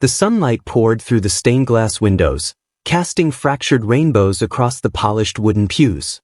The sunlight poured through the stained glass windows, casting fractured rainbows across the polished wooden pews.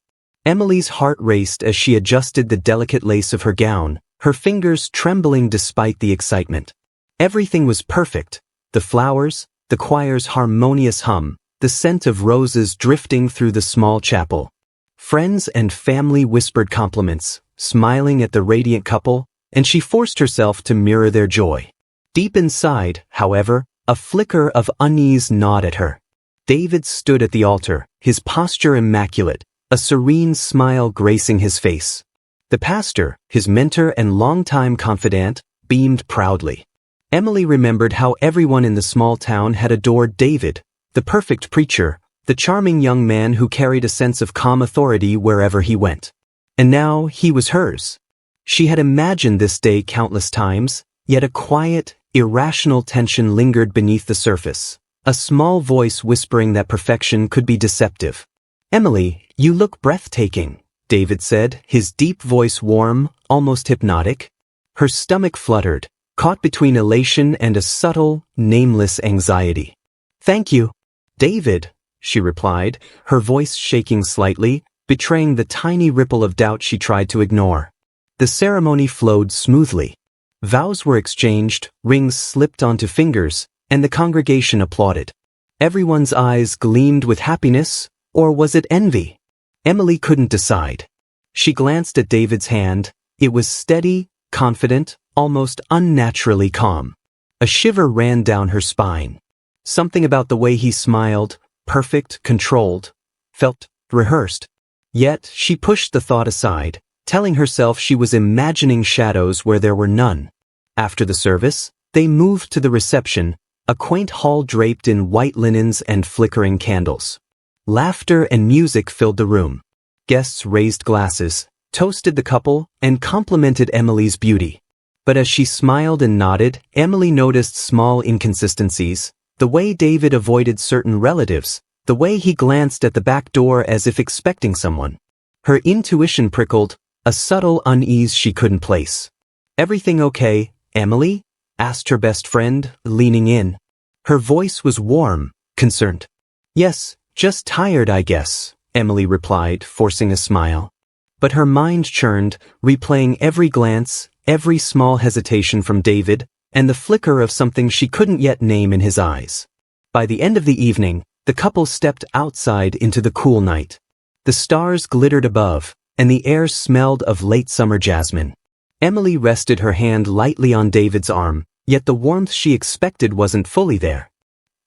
Emily's heart raced as she adjusted the delicate lace of her gown, her fingers trembling despite the excitement. Everything was perfect: the flowers, the choir's harmonious hum, the scent of roses drifting through the small chapel. Friends and family whispered compliments, smiling at the radiant couple, and she forced herself to mirror their joy. Deep inside, however, a flicker of unease gnawed at her. David stood at the altar, his posture immaculate, a serene smile gracing his face. The pastor, his mentor and longtime confidant, beamed proudly. Emily remembered how everyone in the small town had adored David, the perfect preacher, the charming young man who carried a sense of calm authority wherever he went. And now he was hers. She had imagined this day countless times, yet a quiet, irrational tension lingered beneath the surface, a small voice whispering that perfection could be deceptive. "Emily, you look breathtaking," David said, his deep voice warm, almost hypnotic. Her stomach fluttered, caught between elation and a subtle, nameless anxiety. "Thank you, David," she replied, her voice shaking slightly, betraying the tiny ripple of doubt she tried to ignore. The ceremony flowed smoothly. Vows were exchanged, rings slipped onto fingers, and the congregation applauded. Everyone's eyes gleamed with happiness, or was it envy? Emily couldn't decide. She glanced at David's hand. It was steady, confident, almost unnaturally calm. A shiver ran down her spine. Something about the way he smiled, perfect, controlled, felt rehearsed. Yet she pushed the thought aside, telling herself she was imagining shadows where there were none. After the service, they moved to the reception, a quaint hall draped in white linens and flickering candles. Laughter and music filled the room. Guests raised glasses, toasted the couple, and complimented Emily's beauty. But as she smiled and nodded, Emily noticed small inconsistencies: the way David avoided certain relatives, the way he glanced at the back door as if expecting someone. Her intuition prickled, a subtle unease she couldn't place. "Everything okay, Emily?" asked her best friend, leaning in. Her voice was warm, concerned. "Yes, just tired, I guess," Emily replied, forcing a smile. But her mind churned, replaying every glance, every small hesitation from David, and the flicker of something she couldn't yet name in his eyes. By the end of the evening, the couple stepped outside into the cool night. The stars glittered above, and the air smelled of late summer jasmine. Emily rested her hand lightly on David's arm, yet the warmth she expected wasn't fully there.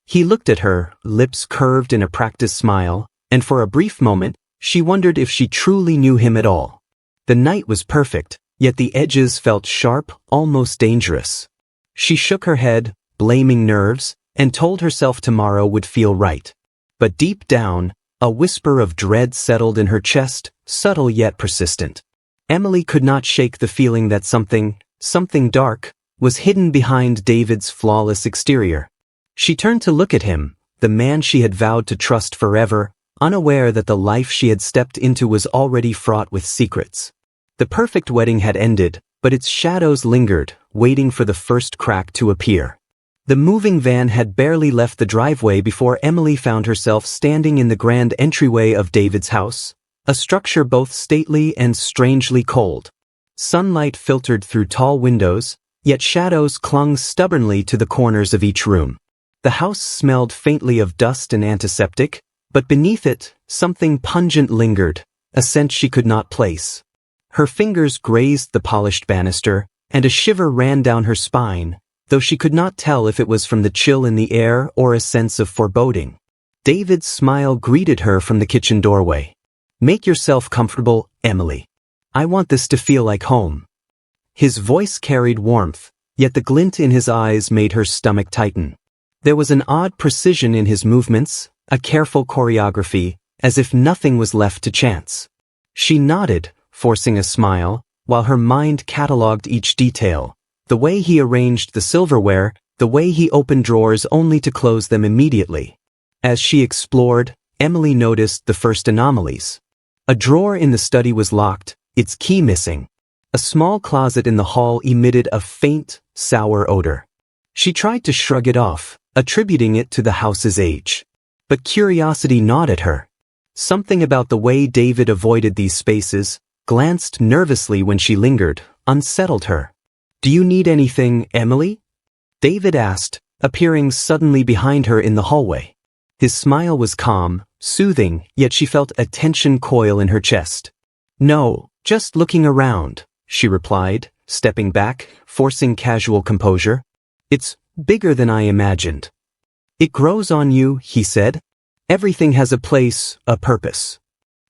He looked at her, lips curved in a practiced smile, and for a brief moment, she wondered if she truly knew him at all. The night was perfect, yet the edges felt sharp, almost dangerous. She shook her head, blaming nerves, and told herself tomorrow would feel right. But deep down, a whisper of dread settled in her chest, subtle yet persistent. Emily could not shake the feeling that something dark, was hidden behind David's flawless exterior. She turned to look at him, the man she had vowed to trust forever, unaware that the life she had stepped into was already fraught with secrets. The perfect wedding had ended, but its shadows lingered, waiting for the first crack to appear. The moving van had barely left the driveway before Emily found herself standing in the grand entryway of David's house, a structure both stately and strangely cold. Sunlight filtered through tall windows, yet shadows clung stubbornly to the corners of each room. The house smelled faintly of dust and antiseptic, but beneath it, something pungent lingered, a scent she could not place. Her fingers grazed the polished banister, and a shiver ran down her spine, though she could not tell if it was from the chill in the air or a sense of foreboding. David's smile greeted her from the kitchen doorway. "Make yourself comfortable, Emily. I want this to feel like home." His voice carried warmth, yet the glint in his eyes made her stomach tighten. There was an odd precision in his movements, a careful choreography, as if nothing was left to chance. She nodded, forcing a smile, while her mind catalogued each detail: the way he arranged the silverware, the way he opened drawers only to close them immediately. As she explored, Emily noticed the first anomalies. A drawer in the study was locked, its key missing. A small closet in the hall emitted a faint, sour odor. She tried to shrug it off, attributing it to the house's age. But curiosity gnawed at her. Something about the way David avoided these spaces, glanced nervously when she lingered, unsettled her. "Do you need anything, Emily?" David asked, appearing suddenly behind her in the hallway. His smile was calm, soothing, yet she felt a tension coil in her chest. "No, just looking around," she replied, stepping back, forcing casual composure. "It's bigger than I imagined." "It grows on you," he said. "Everything has a place, a purpose."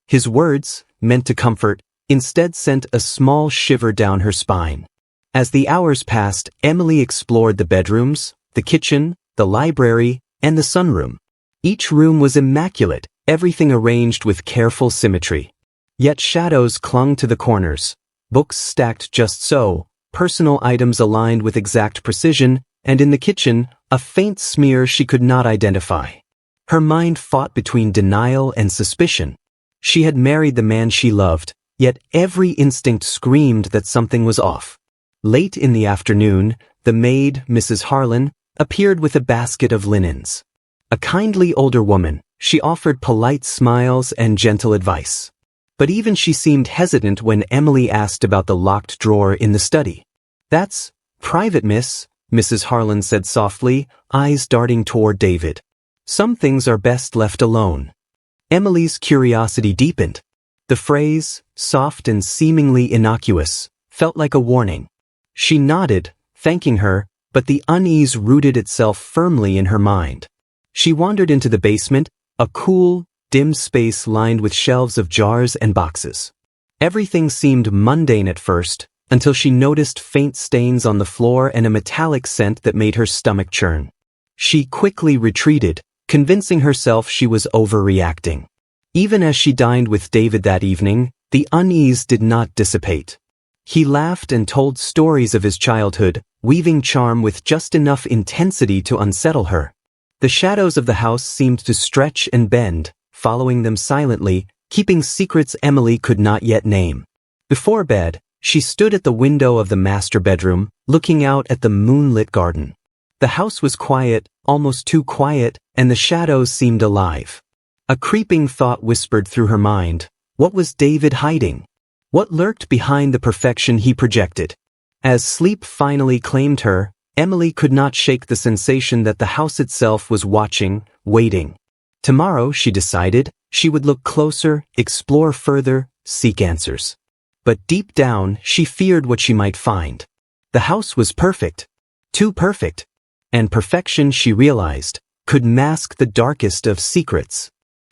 His words, meant to comfort, instead sent a small shiver down her spine. As the hours passed, Emily explored the bedrooms, the kitchen, the library, and the sunroom. Each room was immaculate, everything arranged with careful symmetry. Yet shadows clung to the corners, books stacked just so, personal items aligned with exact precision, and in the kitchen, a faint smear she could not identify. Her mind fought between denial and suspicion. She had married the man she loved, yet every instinct screamed that something was off. Late in the afternoon, the maid, Mrs. Harlan, appeared with a basket of linens. A kindly older woman, she offered polite smiles and gentle advice. But even she seemed hesitant when Emily asked about the locked drawer in the study. "That's private, miss," Mrs. Harlan said softly, eyes darting toward David. "Some things are best left alone." Emily's curiosity deepened. The phrase, soft and seemingly innocuous, felt like a warning. She nodded, thanking her, but the unease rooted itself firmly in her mind. She wandered into the basement, a cool, dim space lined with shelves of jars and boxes. Everything seemed mundane at first, until she noticed faint stains on the floor and a metallic scent that made her stomach churn. She quickly retreated, convincing herself she was overreacting. Even as she dined with David that evening, the unease did not dissipate. He laughed and told stories of his childhood, weaving charm with just enough intensity to unsettle her. The shadows of the house seemed to stretch and bend, following them silently, keeping secrets Emily could not yet name. Before bed, she stood at the window of the master bedroom, looking out at the moonlit garden. The house was quiet, almost too quiet, and the shadows seemed alive. A creeping thought whispered through her mind. What was David hiding? What lurked behind the perfection he projected? As sleep finally claimed her, Emily could not shake the sensation that the house itself was watching, waiting. Tomorrow, she decided, she would look closer, explore further, seek answers. But deep down, she feared what she might find. The house was perfect. Too perfect. And perfection, she realized, could mask the darkest of secrets.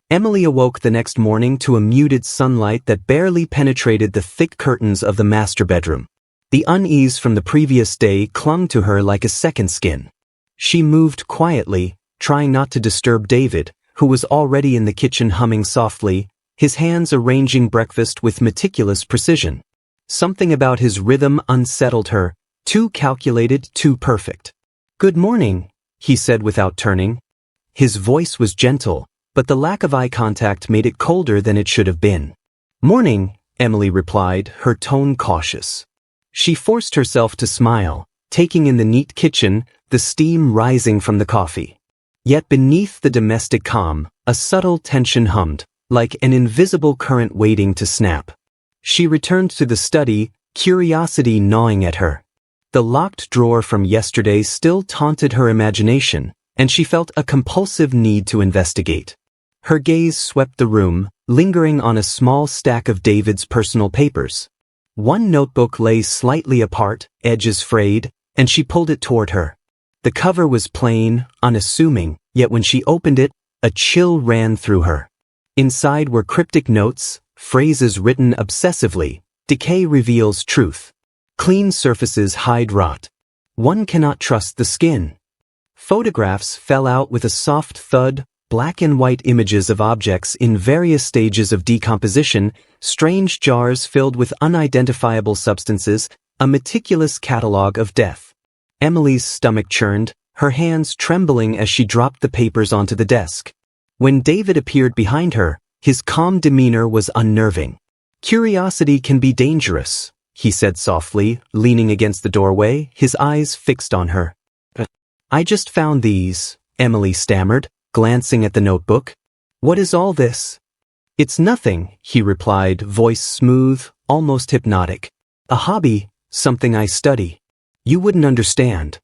Emily awoke the next morning to a muted sunlight that barely penetrated the thick curtains of the master bedroom. The unease from the previous day clung to her like a second skin. She moved quietly, trying not to disturb David, who was already in the kitchen humming softly, his hands arranging breakfast with meticulous precision. Something about his rhythm unsettled her, too calculated, too perfect. "Good morning," he said without turning. His voice was gentle, but the lack of eye contact made it colder than it should have been. "Morning," Emily replied, her tone cautious. She forced herself to smile, taking in the neat kitchen, the steam rising from the coffee. Yet beneath the domestic calm, a subtle tension hummed, like an invisible current waiting to snap. She returned to the study, curiosity gnawing at her. The locked drawer from yesterday still taunted her imagination, and she felt a compulsive need to investigate. Her gaze swept the room, lingering on a small stack of David's personal papers. One notebook lay slightly apart, edges frayed, and she pulled it toward her. The cover was plain, unassuming, yet when she opened it, a chill ran through her. Inside were cryptic notes, phrases written obsessively. "Decay reveals truth. Clean surfaces hide rot. One cannot trust the skin." Photographs fell out with a soft thud, black and white images of objects in various stages of decomposition, strange jars filled with unidentifiable substances, a meticulous catalogue of death. Emily's stomach churned, her hands trembling as she dropped the papers onto the desk. When David appeared behind her, his calm demeanor was unnerving. "Curiosity can be dangerous," he said softly, leaning against the doorway, his eyes fixed on her. I just found these, Emily stammered, glancing at the notebook. What is all this? It's nothing, he replied, voice smooth, almost hypnotic. A hobby, something I study. You wouldn't understand.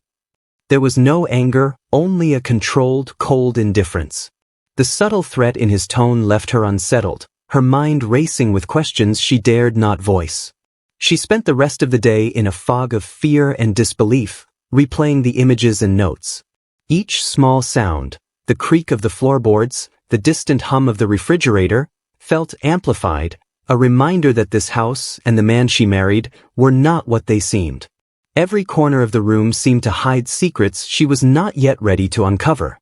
There was no anger, only a controlled, cold indifference. The subtle threat in his tone left her unsettled, her mind racing with questions she dared not voice. She spent the rest of the day in a fog of fear and disbelief, replaying the images and notes. Each small sound, the creak of the floorboards, the distant hum of the refrigerator, felt amplified, a reminder that this house and the man she married were not what they seemed. Every corner of the room seemed to hide secrets she was not yet ready to uncover.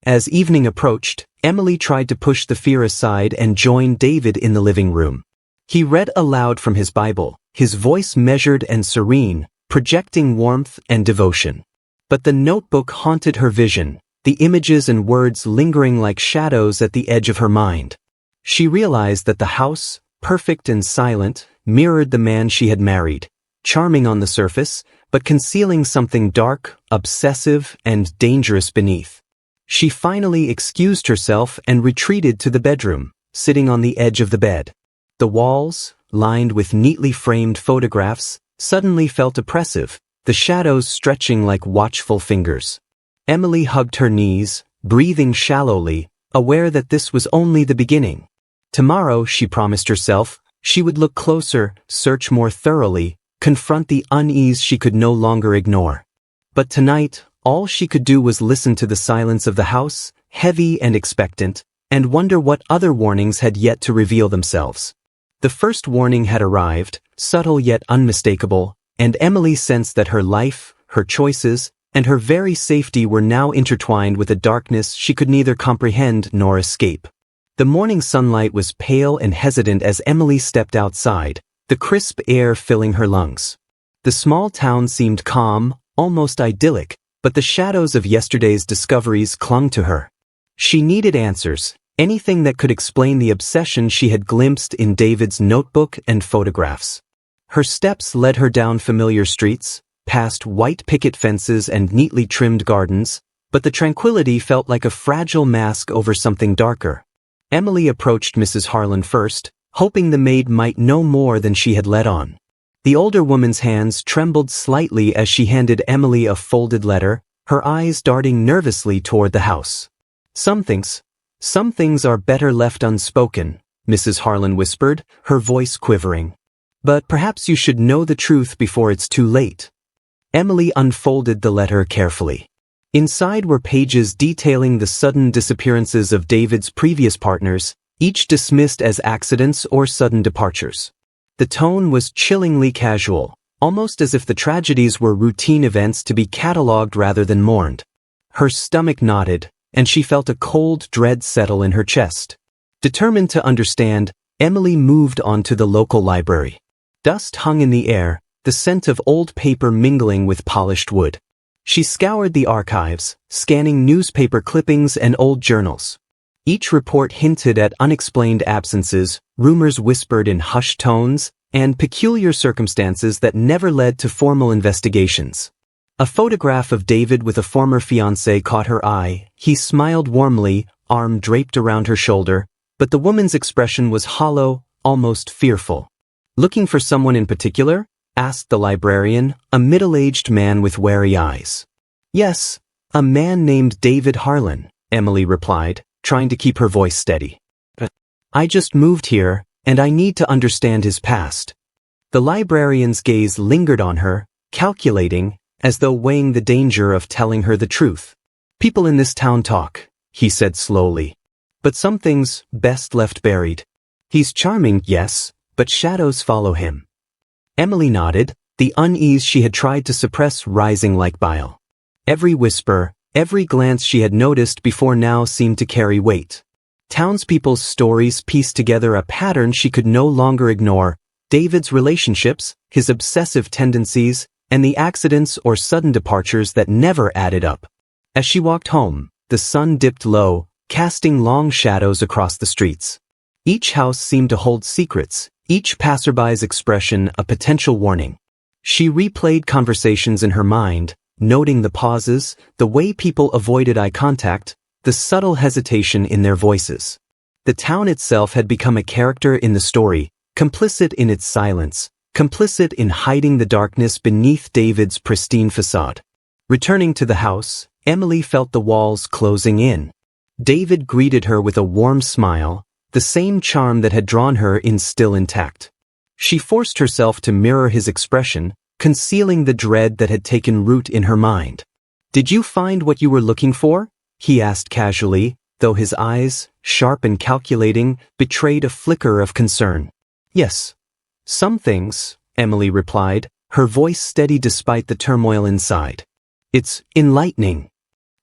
As evening approached, Emily tried to push the fear aside and join David in the living room. He read aloud from his Bible, his voice measured and serene, projecting warmth and devotion. But the notebook haunted her vision, the images and words lingering like shadows at the edge of her mind. She realized that the house, perfect and silent, mirrored the man she had married, charming on the surface, but concealing something dark, obsessive, and dangerous beneath. She finally excused herself and retreated to the bedroom, sitting on the edge of the bed. The walls, lined with neatly framed photographs, suddenly felt oppressive, the shadows stretching like watchful fingers. Emily hugged her knees, breathing shallowly, aware that this was only the beginning. Tomorrow, she promised herself, she would look closer, search more thoroughly, confront the unease she could no longer ignore. But tonight, all she could do was listen to the silence of the house, heavy and expectant, and wonder what other warnings had yet to reveal themselves. The first warning had arrived, subtle yet unmistakable, and Emily sensed that her life, her choices, and her very safety were now intertwined with a darkness she could neither comprehend nor escape. The morning sunlight was pale and hesitant as Emily stepped outside, the crisp air filling her lungs. The small town seemed calm, almost idyllic, but the shadows of yesterday's discoveries clung to her. She needed answers, anything that could explain the obsession she had glimpsed in David's notebook and photographs. Her steps led her down familiar streets, past white picket fences and neatly trimmed gardens, but the tranquility felt like a fragile mask over something darker. Emily approached Mrs. Harlan first, hoping the maid might know more than she had let on. The older woman's hands trembled slightly as she handed Emily a folded letter, her eyes darting nervously toward the house. Some things are better left unspoken, Mrs. Harlan whispered, her voice quivering. But perhaps you should know the truth before it's too late. Emily unfolded the letter carefully. Inside were pages detailing the sudden disappearances of David's previous partners, each dismissed as accidents or sudden departures. The tone was chillingly casual, almost as if the tragedies were routine events to be catalogued rather than mourned. Her stomach knotted, and she felt a cold dread settle in her chest. Determined to understand, Emily moved on to the local library. Dust hung in the air, the scent of old paper mingling with polished wood. She scoured the archives, scanning newspaper clippings and old journals. Each report hinted at unexplained absences, rumors whispered in hushed tones, and peculiar circumstances that never led to formal investigations. A photograph of David with a former fiancée caught her eye. He smiled warmly, arm draped around her shoulder, but the woman's expression was hollow, almost fearful. "Looking for someone in particular?" asked the librarian, a middle-aged man with wary eyes. "Yes, a man named David Harlan," Emily replied, trying to keep her voice steady. "I just moved here, and I need to understand his past." The librarian's gaze lingered on her, calculating, as though weighing the danger of telling her the truth. "People in this town talk," he said slowly. "But some things best left buried. He's charming, yes, but shadows follow him." Emily nodded, the unease she had tried to suppress rising like bile. Every whisper, every glance she had noticed before now seemed to carry weight. Townspeople's stories pieced together a pattern she could no longer ignore: David's relationships, his obsessive tendencies, and the accidents or sudden departures that never added up. As she walked home, the sun dipped low, casting long shadows across the streets. Each house seemed to hold secrets, each passerby's expression a potential warning. She replayed conversations in her mind, noting the pauses, the way people avoided eye contact, the subtle hesitation in their voices. The town itself had become a character in the story, complicit in its silence, complicit in hiding the darkness beneath David's pristine facade. Returning to the house, Emily felt the walls closing in. David greeted her with a warm smile, the same charm that had drawn her in still intact. She forced herself to mirror his expression, concealing the dread that had taken root in her mind. "Did you find what you were looking for?" he asked casually, though his eyes, sharp and calculating, betrayed a flicker of concern. "Yes. Some things," Emily replied, her voice steady despite the turmoil inside. "It's enlightening."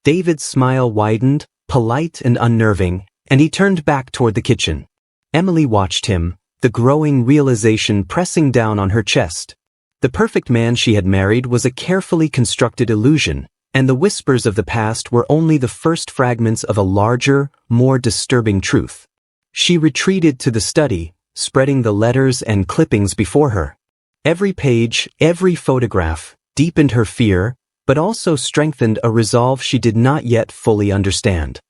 David's smile widened, polite and unnerving, and he turned back toward the kitchen. Emily watched him, the growing realization pressing down on her chest. The perfect man she had married was a carefully constructed illusion, and the whispers of the past were only the first fragments of a larger, more disturbing truth. She retreated to the study, spreading the letters and clippings before her. Every page, every photograph, deepened her fear, but also strengthened a resolve she did not yet fully understand.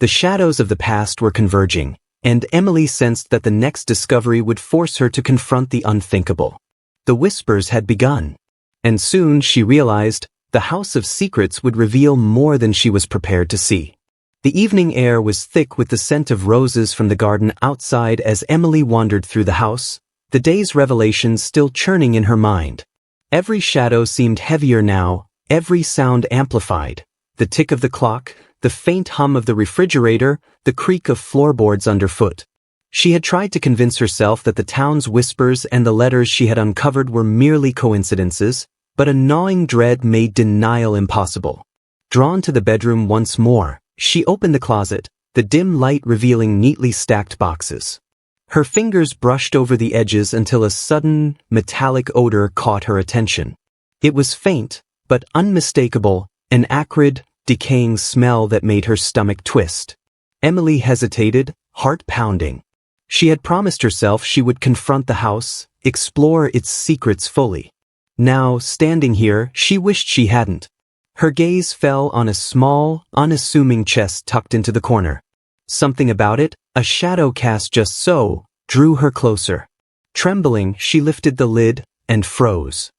The shadows of the past were converging, and Emily sensed that the next discovery would force her to confront the unthinkable. The whispers had begun, and soon she realized the House of Secrets would reveal more than she was prepared to see. The evening air was thick with the scent of roses from the garden outside as Emily wandered through the house, the day's revelations still churning in her mind. Every shadow seemed heavier now, every sound amplified. The tick of the clock, the faint hum of the refrigerator, the creak of floorboards underfoot. She had tried to convince herself that the town's whispers and the letters she had uncovered were merely coincidences, but a gnawing dread made denial impossible. Drawn to the bedroom once more, she opened the closet, the dim light revealing neatly stacked boxes. Her fingers brushed over the edges until a sudden, metallic odor caught her attention. It was faint, but unmistakable, an acrid, decaying smell that made her stomach twist. Emily hesitated, heart pounding. She had promised herself she would confront the house, explore its secrets fully. Now, standing here, she wished she hadn't. Her gaze fell on a small, unassuming chest tucked into the corner. Something about it, a shadow cast just so, drew her closer. Trembling, she lifted the lid, and froze.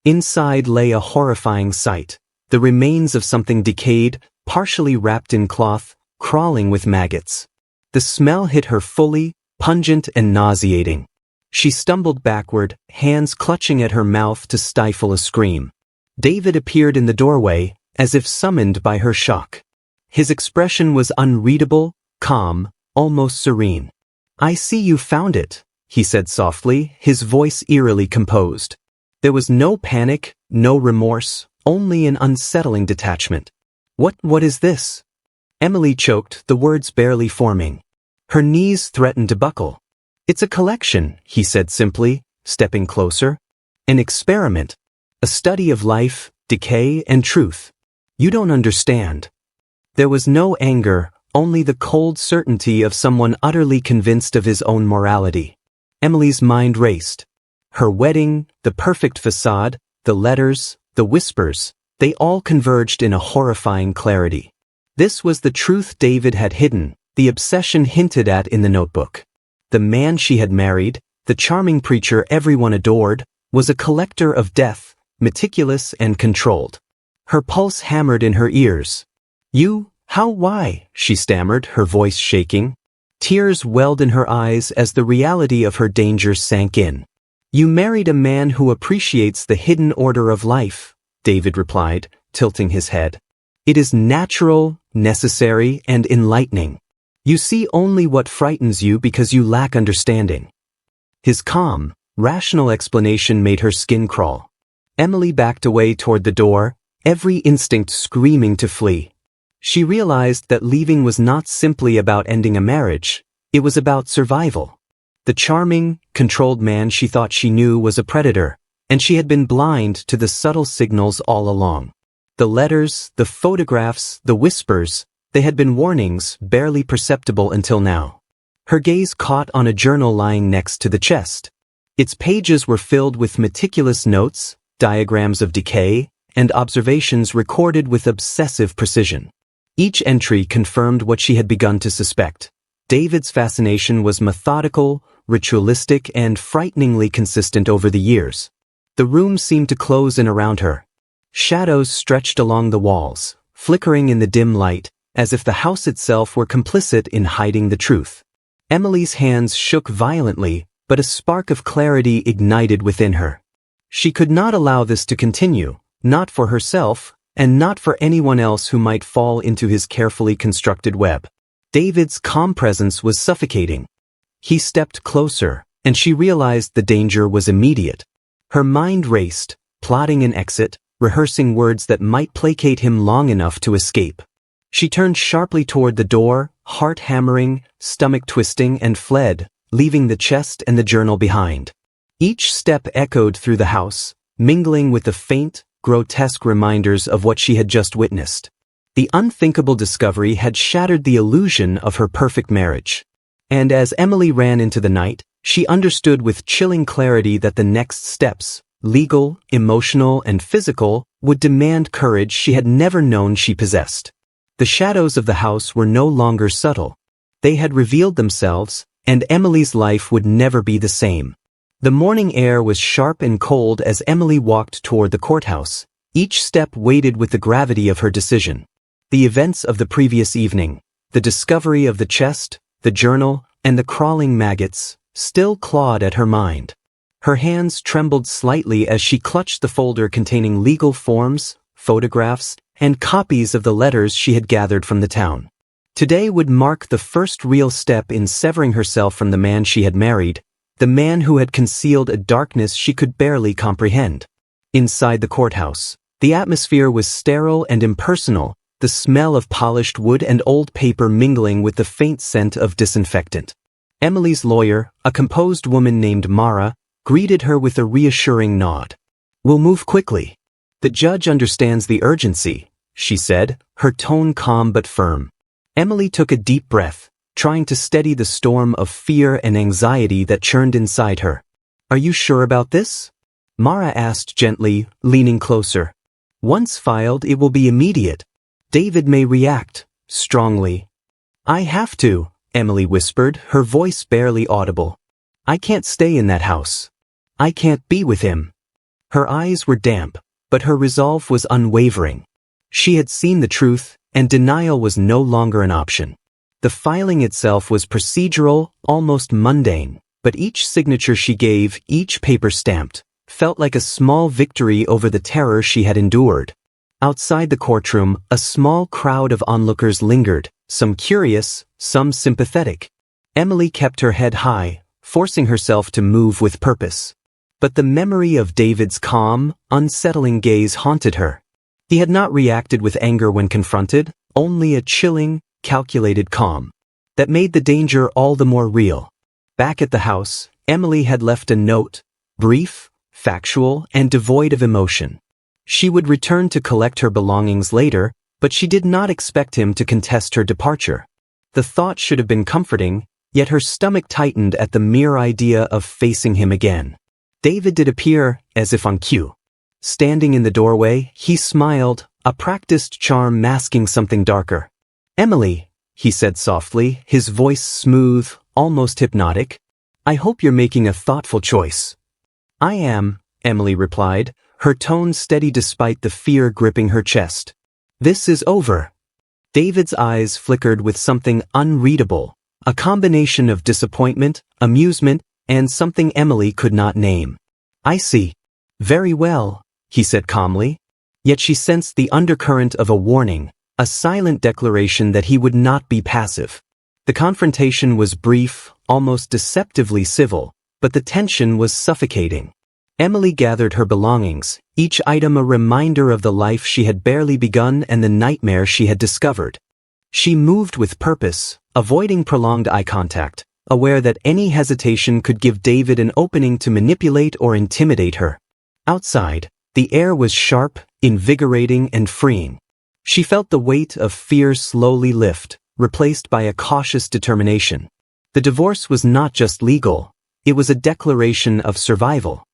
Inside lay a horrifying sight, the remains of something decayed, partially wrapped in cloth, crawling with maggots. The smell hit her fully, pungent and nauseating. She stumbled backward, hands clutching at her mouth to stifle a scream. David appeared in the doorway, as if summoned by her shock. His expression was unreadable, calm, almost serene. "I see you found it," he said softly, his voice eerily composed. There was no panic, no remorse, only an unsettling detachment. What is this?" Emily choked, the words barely forming. Her knees threatened to buckle. "It's a collection," he said simply, stepping closer. "An experiment. A study of life, decay, and truth. You don't understand." There was no anger, only the cold certainty of someone utterly convinced of his own morality. Emily's mind raced. Her wedding, the perfect facade, the letters, the whispers, they all converged in a horrifying clarity. This was the truth David had hidden, the obsession hinted at in the notebook. The man she had married, the charming preacher everyone adored, was a collector of death, meticulous and controlled. Her pulse hammered in her ears. Why?" she stammered, her voice shaking. Tears welled in her eyes as the reality of her danger sank in. "You married a man who appreciates the hidden order of life," David replied, tilting his head. "It is natural, necessary, and enlightening. You see only what frightens you because you lack understanding." His calm, rational explanation made her skin crawl. Emily backed away toward the door, every instinct screaming to flee. She realized that leaving was not simply about ending a marriage, it was about survival. The charming, controlled man she thought she knew was a predator, and she had been blind to the subtle signals all along. The letters, the photographs, the whispers, they had been warnings, barely perceptible until now. Her gaze caught on a journal lying next to the chest. Its pages were filled with meticulous notes, diagrams of decay, and observations recorded with obsessive precision. Each entry confirmed what she had begun to suspect. David's fascination was methodical, ritualistic, and frighteningly consistent over the years. The room seemed to close in around her. Shadows stretched along the walls, flickering in the dim light, as if the house itself were complicit in hiding the truth. Emily's hands shook violently, but a spark of clarity ignited within her. She could not allow this to continue, not for herself, and not for anyone else who might fall into his carefully constructed web. David's calm presence was suffocating. He stepped closer, and she realized the danger was immediate. Her mind raced, plotting an exit, rehearsing words that might placate him long enough to escape. She turned sharply toward the door, heart hammering, stomach twisting, and fled, leaving the chest and the journal behind. Each step echoed through the house, mingling with the faint, grotesque reminders of what she had just witnessed. The unthinkable discovery had shattered the illusion of her perfect marriage. And as Emily ran into the night, she understood with chilling clarity that the next steps, legal, emotional, and physical, would demand courage she had never known she possessed. The shadows of the house were no longer subtle. They had revealed themselves, and Emily's life would never be the same. The morning air was sharp and cold as Emily walked toward the courthouse, each step weighted with the gravity of her decision. The events of the previous evening, the discovery of the chest, the journal, and the crawling maggots, still clawed at her mind. Her hands trembled slightly as she clutched the folder containing legal forms, photographs, and copies of the letters she had gathered from the town. Today would mark the first real step in severing herself from the man she had married, the man who had concealed a darkness she could barely comprehend. Inside the courthouse, the atmosphere was sterile and impersonal, the smell of polished wood and old paper mingling with the faint scent of disinfectant. Emily's lawyer, a composed woman named Mara, greeted her with a reassuring nod. "We'll move quickly. The judge understands the urgency," she said, her tone calm but firm. Emily took a deep breath, trying to steady the storm of fear and anxiety that churned inside her. "Are you sure about this?" Mara asked gently, leaning closer. "Once filed, it will be immediate. David may react, strongly." "I have to," Emily whispered, her voice barely audible. "I can't stay in that house. I can't be with him." Her eyes were damp, but her resolve was unwavering. She had seen the truth, and denial was no longer an option. The filing itself was procedural, almost mundane, but each signature she gave, each paper stamped, felt like a small victory over the terror she had endured. Outside the courtroom, a small crowd of onlookers lingered, some curious, some sympathetic. Emily kept her head high, forcing herself to move with purpose. But the memory of David's calm, unsettling gaze haunted her. He had not reacted with anger when confronted, only a chilling, calculated calm that made the danger all the more real. Back at the house, Emily had left a note, brief, factual, and devoid of emotion. She would return to collect her belongings later, but she did not expect him to contest her departure. The thought should have been comforting, yet her stomach tightened at the mere idea of facing him again. David did appear, as if on cue. Standing in the doorway, he smiled, a practiced charm masking something darker. "Emily," he said softly, his voice smooth, almost hypnotic, "I hope you're making a thoughtful choice." "I am," Emily replied, her tone steady despite the fear gripping her chest. "This is over." David's eyes flickered with something unreadable, a combination of disappointment, amusement, and something Emily could not name. "I see. Very well," he said calmly. Yet she sensed the undercurrent of a warning, a silent declaration that he would not be passive. The confrontation was brief, almost deceptively civil, but the tension was suffocating. Emily gathered her belongings, each item a reminder of the life she had barely begun and the nightmare she had discovered. She moved with purpose, avoiding prolonged eye contact, aware that any hesitation could give David an opening to manipulate or intimidate her. Outside, the air was sharp, invigorating, and freeing. She felt the weight of fear slowly lift, replaced by a cautious determination. The divorce was not just legal, it was a declaration of survival.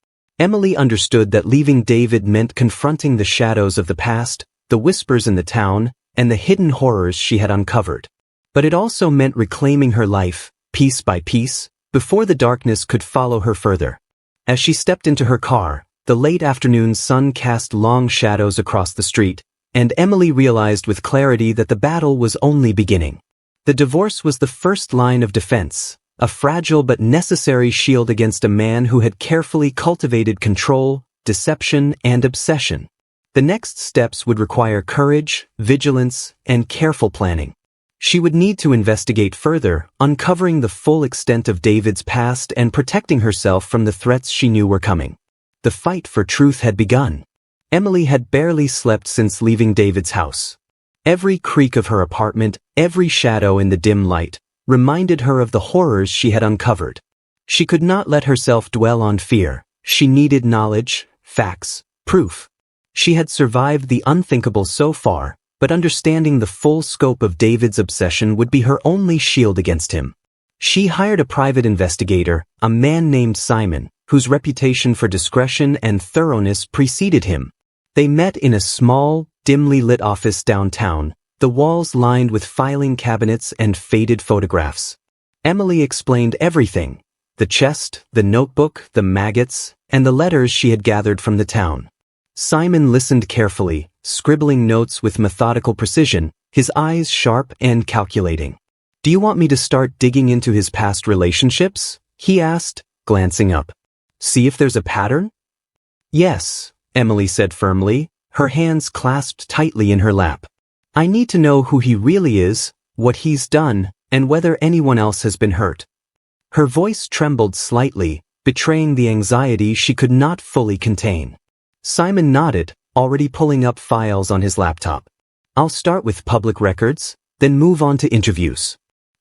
Emily understood that leaving David meant confronting the shadows of the past, the whispers in the town, and the hidden horrors she had uncovered. But it also meant reclaiming her life, piece by piece, before the darkness could follow her further. As she stepped into her car, the late afternoon sun cast long shadows across the street, and Emily realized with clarity that the battle was only beginning. The divorce was the first line of defense, a fragile but necessary shield against a man who had carefully cultivated control, deception, and obsession. The next steps would require courage, vigilance, and careful planning. She would need to investigate further, uncovering the full extent of David's past and protecting herself from the threats she knew were coming. The fight for truth had begun. Emily had barely slept since leaving David's house. Every creak of her apartment, every shadow in the dim light, reminded her of the horrors she had uncovered. She could not let herself dwell on fear. She needed knowledge, facts, proof. She had survived the unthinkable so far, but understanding the full scope of David's obsession would be her only shield against him. She hired a private investigator, a man named Simon, whose reputation for discretion and thoroughness preceded him. They met in a small, dimly lit office downtown, the walls lined with filing cabinets and faded photographs. Emily explained everything: the chest, the notebook, the maggots, and the letters she had gathered from the town. Simon listened carefully, scribbling notes with methodical precision, his eyes sharp and calculating. "Do you want me to start digging into his past relationships?" he asked, glancing up. "See if there's a pattern?" "Yes," Emily said firmly, her hands clasped tightly in her lap. "I need to know who he really is, what he's done, and whether anyone else has been hurt." Her voice trembled slightly, betraying the anxiety she could not fully contain. Simon nodded, already pulling up files on his laptop. "I'll start with public records, then move on to interviews.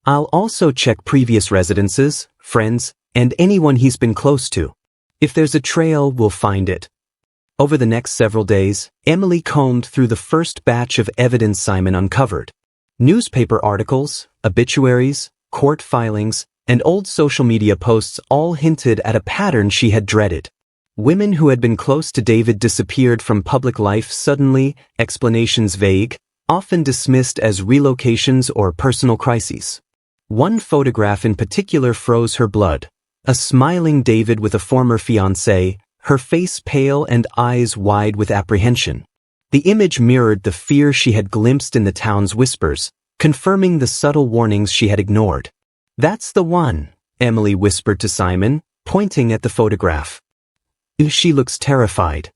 I'll also check previous residences, friends, and anyone he's been close to. If there's a trail, we'll find it." Over the next several days, Emily combed through the first batch of evidence Simon uncovered. Newspaper articles, obituaries, court filings, and old social media posts all hinted at a pattern she had dreaded. Women who had been close to David disappeared from public life suddenly, explanations vague, often dismissed as relocations or personal crises. One photograph in particular froze her blood. A smiling David with a former fiancée, her face pale and eyes wide with apprehension. The image mirrored the fear she had glimpsed in the town's whispers, confirming the subtle warnings she had ignored. "That's the one," Emily whispered to Simon, pointing at the photograph. "She looks terrified."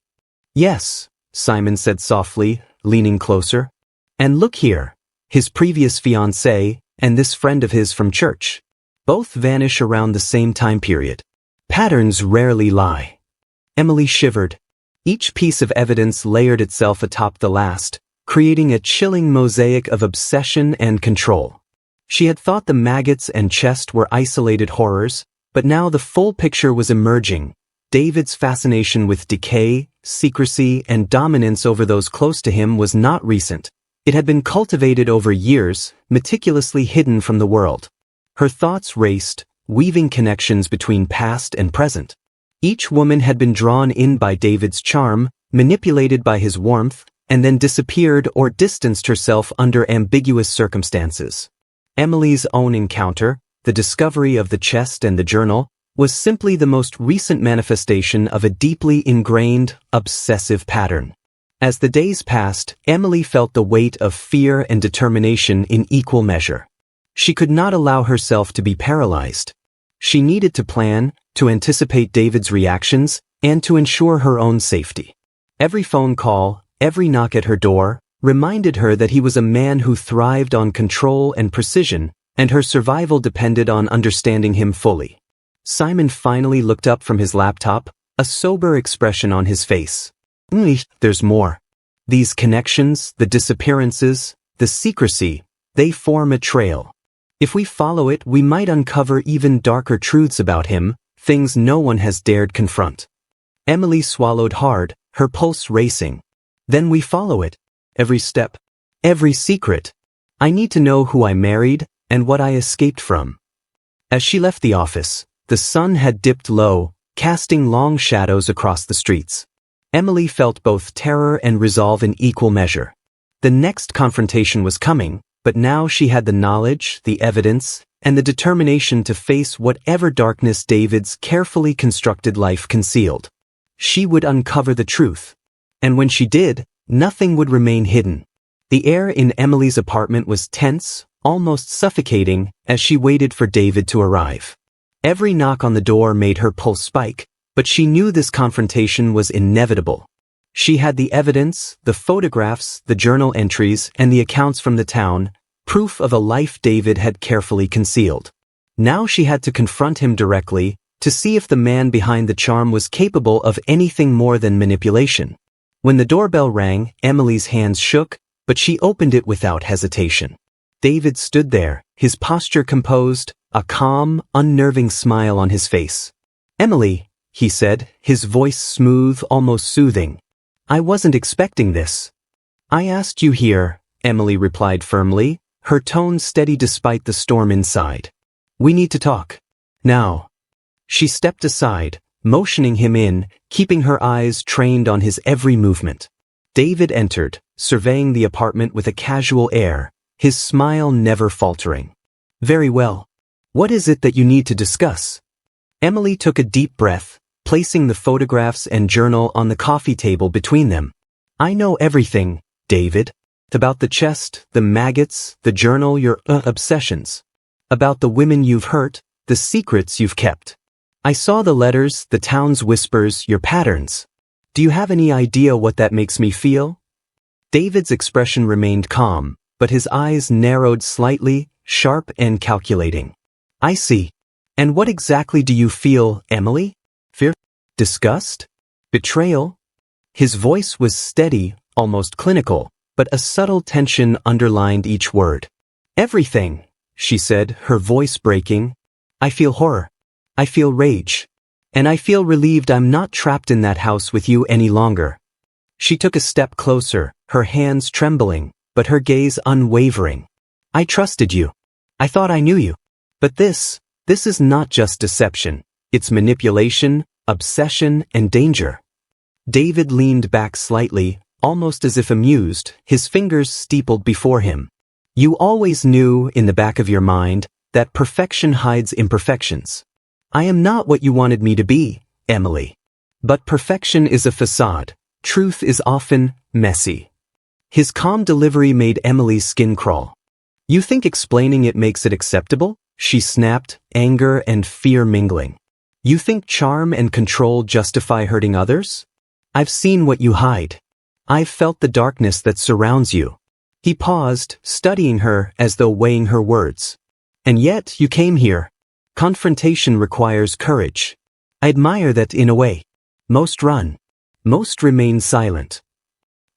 "Yes," Simon said softly, leaning closer. "And look here, his previous fiancée, and this friend of his from church. Both vanish around the same time period. Patterns rarely lie." Emily shivered. Each piece of evidence layered itself atop the last, creating a chilling mosaic of obsession and control. She had thought the maggots and chest were isolated horrors, but now the full picture was emerging. David's fascination with decay, secrecy, and dominance over those close to him was not recent. It had been cultivated over years, meticulously hidden from the world. Her thoughts raced, weaving connections between past and present. Each woman had been drawn in by David's charm, manipulated by his warmth, and then disappeared or distanced herself under ambiguous circumstances. Emily's own encounter, the discovery of the chest and the journal, was simply the most recent manifestation of a deeply ingrained, obsessive pattern. As the days passed, Emily felt the weight of fear and determination in equal measure. She could not allow herself to be paralyzed. She needed to plan, to anticipate David's reactions, and to ensure her own safety. Every phone call, every knock at her door, reminded her that he was a man who thrived on control and precision, and her survival depended on understanding him fully. Simon finally looked up from his laptop, a sober expression on his face. "There's more. These connections, the disappearances, the secrecy, they form a trail. If we follow it, we might uncover even darker truths about him, things no one has dared confront." Emily swallowed hard, her pulse racing. "Then we follow it. Every step. Every secret. I need to know who I married, and what I escaped from." As she left the office, the sun had dipped low, casting long shadows across the streets. Emily felt both terror and resolve in equal measure. The next confrontation was coming, but now she had the knowledge, the evidence, and the determination to face whatever darkness David's carefully constructed life concealed. She would uncover the truth. And when she did, nothing would remain hidden. The air in Emily's apartment was tense, almost suffocating, as she waited for David to arrive. Every knock on the door made her pulse spike, but she knew this confrontation was inevitable. She had the evidence, the photographs, the journal entries, and the accounts from the town, proof of a life David had carefully concealed. Now she had to confront him directly, to see if the man behind the charm was capable of anything more than manipulation. When the doorbell rang, Emily's hands shook, but she opened it without hesitation. David stood there, his posture composed, a calm, unnerving smile on his face. "Emily," he said, his voice smooth, almost soothing. "I wasn't expecting this." "I asked you here," Emily replied firmly, her tone steady despite the storm inside. "We need to talk. Now." She stepped aside, motioning him in, keeping her eyes trained on his every movement. David entered, surveying the apartment with a casual air, his smile never faltering. "Very well. What is it that you need to discuss?" Emily took a deep breath, placing the photographs and journal on the coffee table between them. "I know everything, David. About the chest, the maggots, the journal, your obsessions. About the women you've hurt, the secrets you've kept. I saw the letters, the town's whispers, your patterns. Do you have any idea what that makes me feel?" David's expression remained calm, but his eyes narrowed slightly, sharp and calculating. "I see. And what exactly do you feel, Emily? Fear? Disgust? Betrayal?" His voice was steady, almost clinical, but a subtle tension underlined each word. "Everything," she said, her voice breaking. "I feel horror. I feel rage. And I feel relieved I'm not trapped in that house with you any longer." She took a step closer, her hands trembling, but her gaze unwavering. "I trusted you. I thought I knew you. But this is not just deception. It's manipulation, obsession, and danger." David leaned back slightly, almost as if amused, his fingers steepled before him. "You always knew, in the back of your mind, that perfection hides imperfections. I am not what you wanted me to be, Emily. But perfection is a facade. Truth is often messy." His calm delivery made Emily's skin crawl. "You think explaining it makes it acceptable?" she snapped, anger and fear mingling. "You think charm and control justify hurting others? I've seen what you hide. I've felt the darkness that surrounds you." He paused, studying her as though weighing her words. "And yet you came here. Confrontation requires courage. I admire that in a way. Most run. Most remain silent."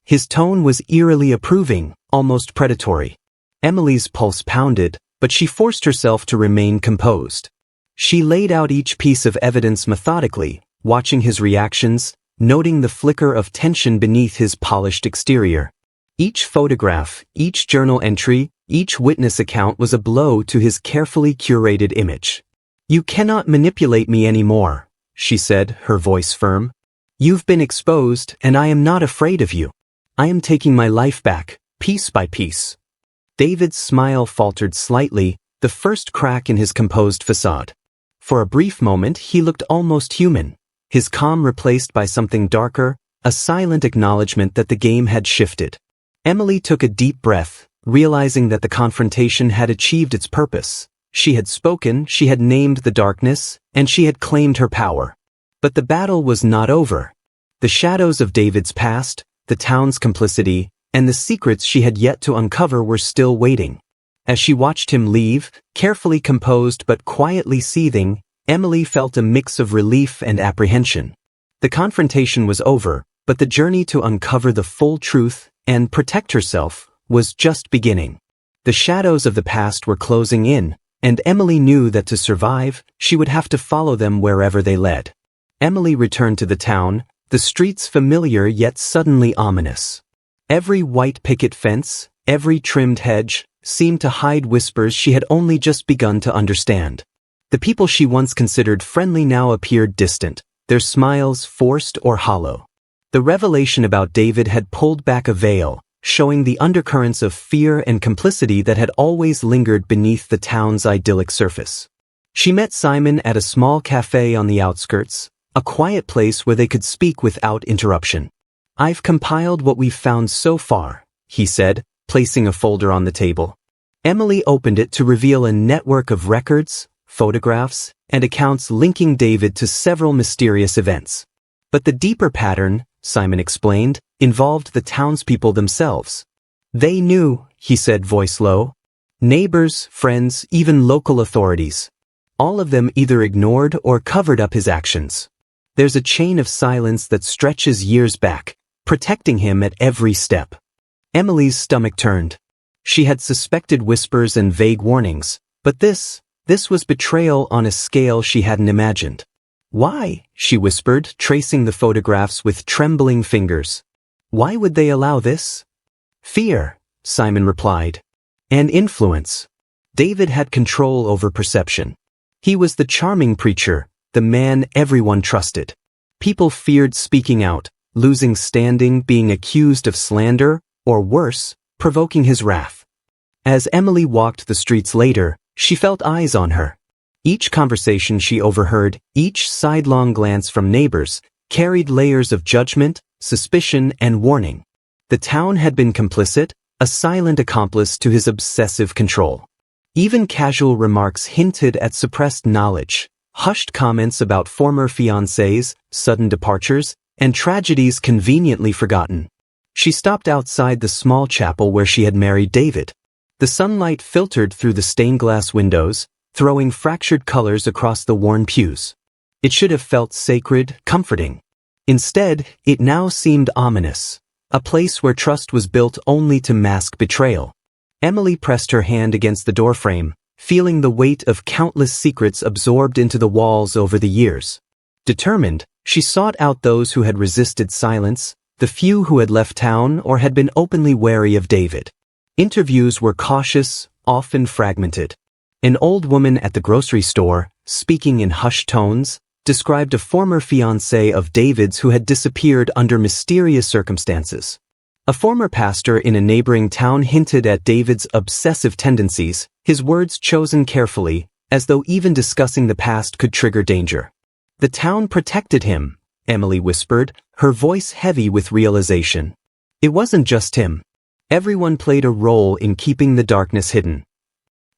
His tone was eerily approving, almost predatory. Emily's pulse pounded, but she forced herself to remain composed. She laid out each piece of evidence methodically, watching his reactions, noting the flicker of tension beneath his polished exterior. Each photograph, each journal entry, each witness account was a blow to his carefully curated image. "You cannot manipulate me anymore," she said, her voice firm. "You've been exposed, and I am not afraid of you. I am taking my life back, piece by piece." David's smile faltered slightly, the first crack in his composed facade. For a brief moment he looked almost human, his calm replaced by something darker, a silent acknowledgement that the game had shifted. Emily took a deep breath, realizing that the confrontation had achieved its purpose. She had spoken, she had named the darkness, and she had claimed her power. But the battle was not over. The shadows of David's past, the town's complicity, and the secrets she had yet to uncover were still waiting. As she watched him leave, carefully composed but quietly seething, Emily felt a mix of relief and apprehension. The confrontation was over, but the journey to uncover the full truth and protect herself was just beginning. The shadows of the past were closing in, and Emily knew that to survive, she would have to follow them wherever they led. Emily returned to the town, the streets familiar yet suddenly ominous. Every white picket fence, every trimmed hedge, seemed to hide whispers she had only just begun to understand. The people she once considered friendly now appeared distant, their smiles forced or hollow. The revelation about David had pulled back a veil, showing the undercurrents of fear and complicity that had always lingered beneath the town's idyllic surface. She met Simon at a small cafe on the outskirts, a quiet place where they could speak without interruption. "I've compiled what we've found so far," he said, placing a folder on the table. Emily opened it to reveal a network of records, photographs, and accounts linking David to several mysterious events. But the deeper pattern, Simon explained, involved the townspeople themselves. "They knew," he said, voice low. "Neighbors, friends, even local authorities. All of them either ignored or covered up his actions. There's a chain of silence that stretches years back, protecting him at every step." Emily's stomach turned. She had suspected whispers and vague warnings, but this was betrayal on a scale she hadn't imagined. "Why?" she whispered, tracing the photographs with trembling fingers. "Why would they allow this?" "Fear," Simon replied. "And influence." David had control over perception. He was the charming preacher, the man everyone trusted. People feared speaking out, losing standing, being accused of slander, or worse, provoking his wrath. As Emily walked the streets later, she felt eyes on her. Each conversation she overheard, each sidelong glance from neighbors, carried layers of judgment, suspicion, and warning. The town had been complicit, a silent accomplice to his obsessive control. Even casual remarks hinted at suppressed knowledge, hushed comments about former fiancés, sudden departures, and tragedies conveniently forgotten. She stopped outside the small chapel where she had married David. The sunlight filtered through the stained glass windows, throwing fractured colors across the worn pews. It should have felt sacred, comforting. Instead, it now seemed ominous, a place where trust was built only to mask betrayal. Emily pressed her hand against the doorframe, feeling the weight of countless secrets absorbed into the walls over the years. Determined, she sought out those who had resisted silence, the few who had left town or had been openly wary of David. Interviews were cautious, often fragmented. An old woman at the grocery store, speaking in hushed tones, described a former fiancé of David's who had disappeared under mysterious circumstances. A former pastor in a neighboring town hinted at David's obsessive tendencies, his words chosen carefully, as though even discussing the past could trigger danger. "The town protected him," Emily whispered, her voice heavy with realization. It wasn't just him. Everyone played a role in keeping the darkness hidden.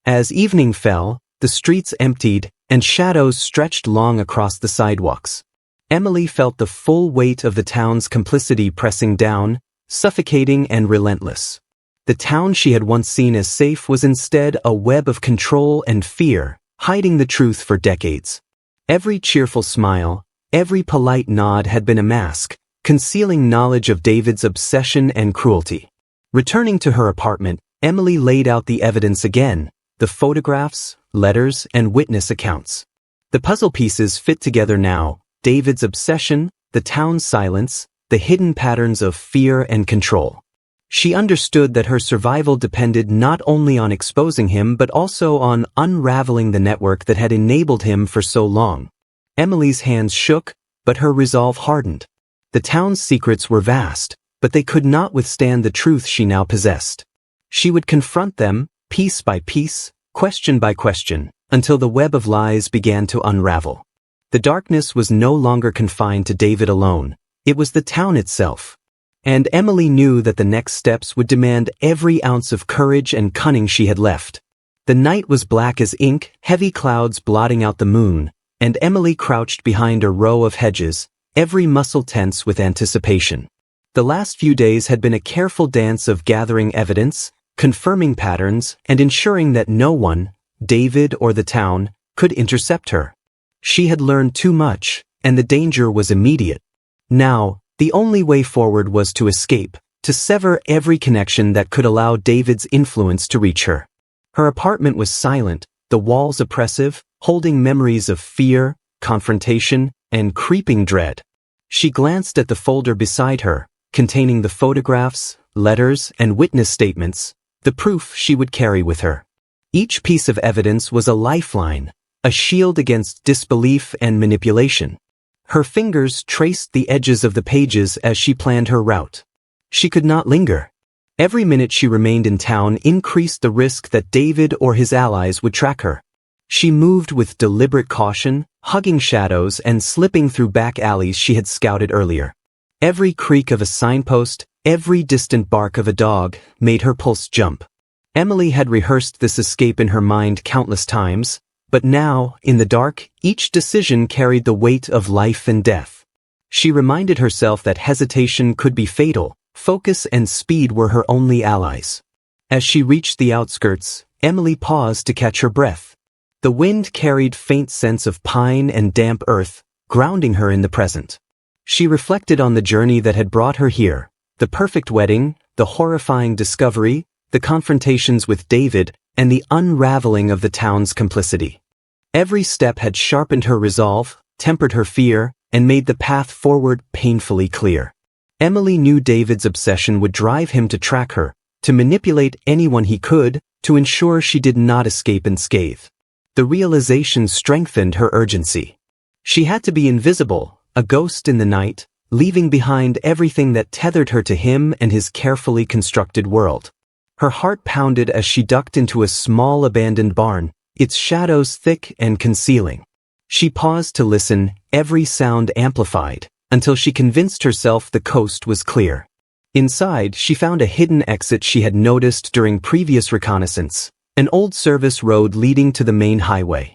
As evening fell, the streets emptied, and shadows stretched long across the sidewalks. Emily felt the full weight of the town's complicity pressing down, suffocating and relentless. The town she had once seen as safe was instead a web of control and fear, hiding the truth for decades. Every cheerful smile, every polite nod had been a mask, concealing knowledge of David's obsession and cruelty. Returning to her apartment, Emily laid out the evidence again, the photographs, letters, and witness accounts. The puzzle pieces fit together now, David's obsession, the town's silence, the hidden patterns of fear and control. She understood that her survival depended not only on exposing him but also on unraveling the network that had enabled him for so long. Emily's hands shook, but her resolve hardened. The town's secrets were vast, but they could not withstand the truth she now possessed. She would confront them, piece by piece, question by question, until the web of lies began to unravel. The darkness was no longer confined to David alone. It was the town itself. And Emily knew that the next steps would demand every ounce of courage and cunning she had left. The night was black as ink, heavy clouds blotting out the moon, and Emily crouched behind a row of hedges, every muscle tense with anticipation. The last few days had been a careful dance of gathering evidence, confirming patterns, and ensuring that no one, David or the town, could intercept her. She had learned too much, and the danger was immediate. Now, the only way forward was to escape, to sever every connection that could allow David's influence to reach her. Her apartment was silent, the walls oppressive, holding memories of fear, confrontation, and creeping dread. She glanced at the folder beside her, containing the photographs, letters, and witness statements, the proof she would carry with her. Each piece of evidence was a lifeline, a shield against disbelief and manipulation. Her fingers traced the edges of the pages as she planned her route. She could not linger. Every minute she remained in town increased the risk that David or his allies would track her. She moved with deliberate caution, hugging shadows and slipping through back alleys she had scouted earlier. Every creak of a signpost, every distant bark of a dog, made her pulse jump. Emily had rehearsed this escape in her mind countless times, but now, in the dark, each decision carried the weight of life and death. She reminded herself that hesitation could be fatal. Focus and speed were her only allies. As she reached the outskirts, Emily paused to catch her breath. The wind carried faint scents of pine and damp earth, grounding her in the present. She reflected on the journey that had brought her here, the perfect wedding, the horrifying discovery, the confrontations with David, and the unraveling of the town's complicity. Every step had sharpened her resolve, tempered her fear, and made the path forward painfully clear. Emily knew David's obsession would drive him to track her, to manipulate anyone he could, to ensure she did not escape unscathed. The realization strengthened her urgency. She had to be invisible, a ghost in the night, leaving behind everything that tethered her to him and his carefully constructed world. Her heart pounded as she ducked into a small abandoned barn, its shadows thick and concealing. She paused to listen, every sound amplified, until she convinced herself the coast was clear. Inside, she found a hidden exit she had noticed during previous reconnaissance, an old service road leading to the main highway.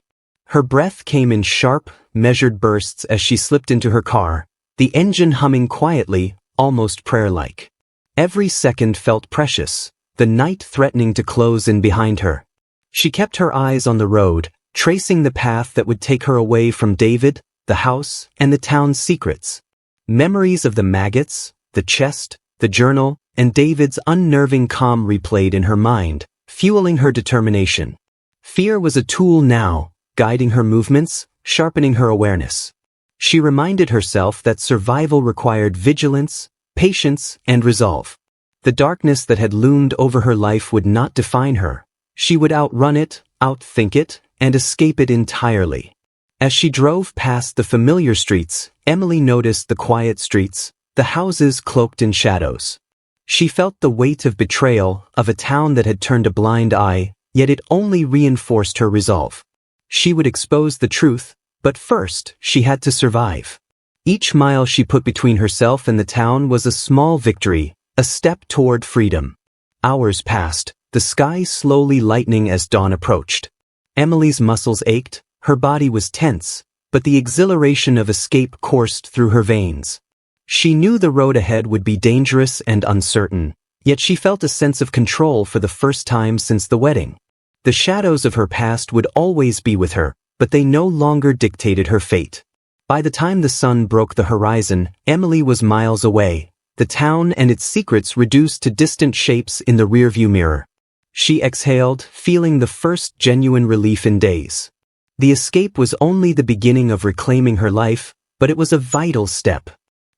Her breath came in sharp, measured bursts as she slipped into her car, the engine humming quietly, almost prayer-like. Every second felt precious, the night threatening to close in behind her. She kept her eyes on the road, tracing the path that would take her away from David, the house, and the town's secrets. Memories of the Maggots, the chest, the journal, and David's unnerving calm replayed in her mind, fueling her determination. Fear was a tool now, guiding her movements, sharpening her awareness. She reminded herself that survival required vigilance, patience, and resolve. The darkness that had loomed over her life would not define her. She would outrun it, outthink it, and escape it entirely. As she drove past the familiar streets, Emily noticed the quiet streets, the houses cloaked in shadows. She felt the weight of betrayal, of a town that had turned a blind eye, yet it only reinforced her resolve. She would expose the truth, but first, she had to survive. Each mile she put between herself and the town was a small victory, a step toward freedom. Hours passed, the sky slowly lightening as dawn approached. Emily's muscles ached, her body was tense, but the exhilaration of escape coursed through her veins. She knew the road ahead would be dangerous and uncertain, yet she felt a sense of control for the first time since the wedding. The shadows of her past would always be with her, but they no longer dictated her fate. By the time the sun broke the horizon, Emily was miles away, the town and its secrets reduced to distant shapes in the rearview mirror. She exhaled, feeling the first genuine relief in days. The escape was only the beginning of reclaiming her life, but it was a vital step.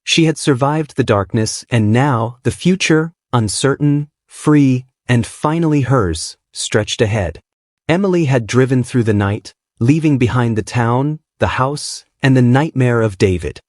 She had survived the darkness, and now, the future, uncertain, free, and finally hers, stretched ahead. Emily had driven through the night, leaving behind the town, the house, and the nightmare of David.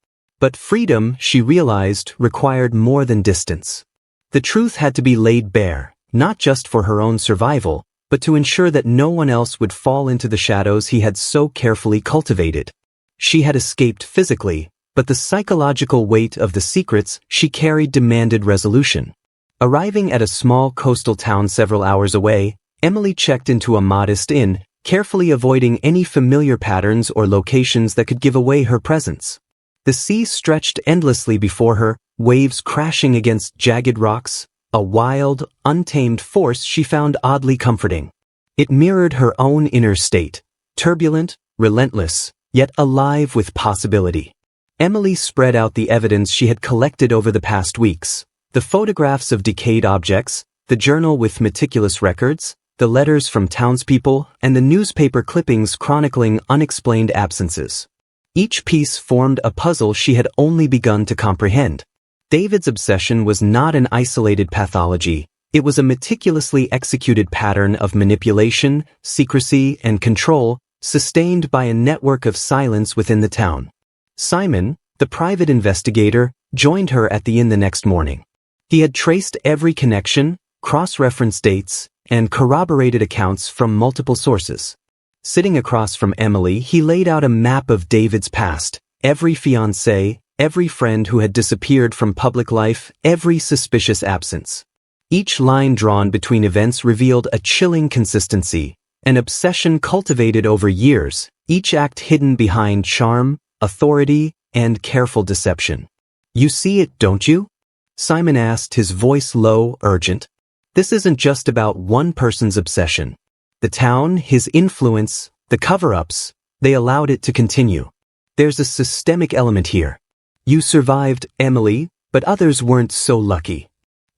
But freedom, she realized, required more than distance. The truth had to be laid bare, not just for her own survival, but to ensure that no one else would fall into the shadows he had so carefully cultivated. She had escaped physically, but the psychological weight of the secrets she carried demanded resolution. Arriving at a small coastal town several hours away, Emily checked into a modest inn, carefully avoiding any familiar patterns or locations that could give away her presence. The sea stretched endlessly before her, waves crashing against jagged rocks, a wild, untamed force she found oddly comforting. It mirrored her own inner state, turbulent, relentless, yet alive with possibility. Emily spread out the evidence she had collected over the past weeks, the photographs of decayed objects, the journal with meticulous records, the letters from townspeople, and the newspaper clippings chronicling unexplained absences. Each piece formed a puzzle she had only begun to comprehend. David's obsession was not an isolated pathology, it was a meticulously executed pattern of manipulation, secrecy, and control, sustained by a network of silence within the town. Simon, the private investigator, joined her at the inn the next morning. He had traced every connection, cross-referenced dates, and corroborated accounts from multiple sources. Sitting across from Emily, he laid out a map of David's past, every fiancé, every friend who had disappeared from public life, every suspicious absence. Each line drawn between events revealed a chilling consistency, an obsession cultivated over years, each act hidden behind charm, authority, and careful deception. "You see it, don't you?" Simon asked, his voice low, urgent. "This isn't just about one person's obsession. The town, his influence, the cover-ups, they allowed it to continue. There's a systemic element here. You survived, Emily, but others weren't so lucky."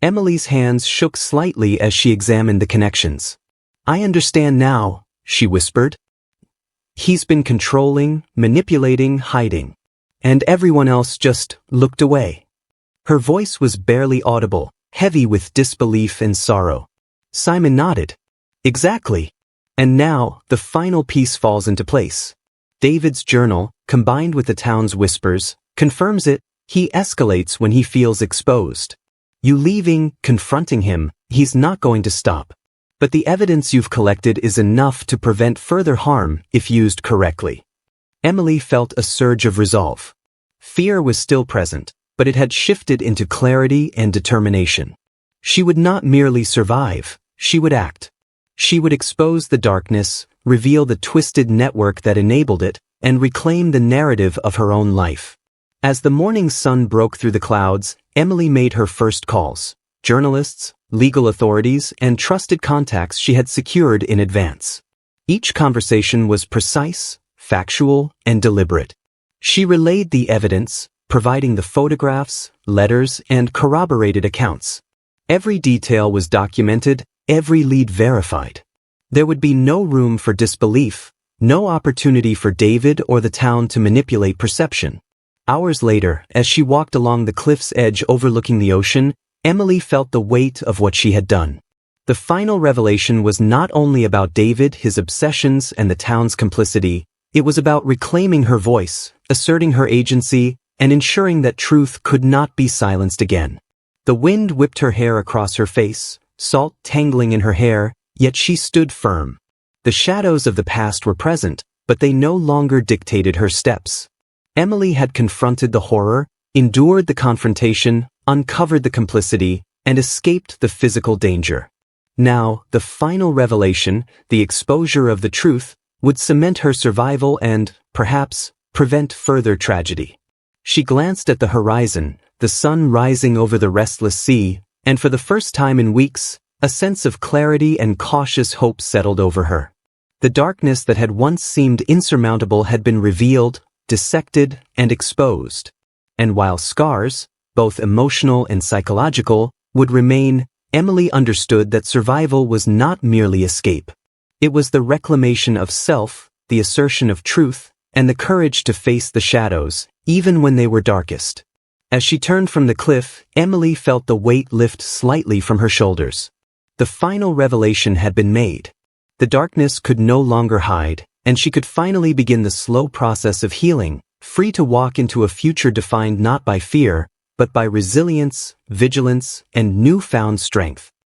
Emily's hands shook slightly as she examined the connections. "I understand now," she whispered. "He's been controlling, manipulating, hiding. And everyone else just looked away." Her voice was barely audible, heavy with disbelief and sorrow. Simon nodded. "Exactly. And now, the final piece falls into place. David's journal, combined with the town's whispers, confirms it. He escalates when he feels exposed. You leaving, confronting him, he's not going to stop. But the evidence you've collected is enough to prevent further harm if used correctly." Emily felt a surge of resolve. Fear was still present, but it had shifted into clarity and determination. She would not merely survive, she would act. She would expose the darkness, reveal the twisted network that enabled it, and reclaim the narrative of her own life. As the morning sun broke through the clouds, Emily made her first calls. Journalists, legal authorities, and trusted contacts she had secured in advance. Each conversation was precise, factual, and deliberate. She relayed the evidence, providing the photographs, letters, and corroborated accounts. Every detail was documented, every lead verified. There would be no room for disbelief, no opportunity for David or the town to manipulate perception. Hours later, as she walked along the cliff's edge overlooking the ocean, Emily felt the weight of what she had done. The final revelation was not only about David, his obsessions, and the town's complicity. It was about reclaiming her voice, asserting her agency, and ensuring that truth could not be silenced again. The wind whipped her hair across her face, salt tangling in her hair, yet she stood firm. The shadows of the past were present, but they no longer dictated her steps. Emily had confronted the horror, endured the confrontation, uncovered the complicity, and escaped the physical danger. Now, the final revelation, the exposure of the truth, would cement her survival and, perhaps, prevent further tragedy. She glanced at the horizon, the sun rising over the restless sea, and for the first time in weeks, a sense of clarity and cautious hope settled over her. The darkness that had once seemed insurmountable had been revealed, dissected, and exposed. And while scars, both emotional and psychological, would remain, Emily understood that survival was not merely escape. It was the reclamation of self, the assertion of truth, and the courage to face the shadows, even when they were darkest. As she turned from the cliff, Emily felt the weight lift slightly from her shoulders. The final revelation had been made. The darkness could no longer hide, and she could finally begin the slow process of healing, free to walk into a future defined not by fear, but by resilience, vigilance, and newfound strength.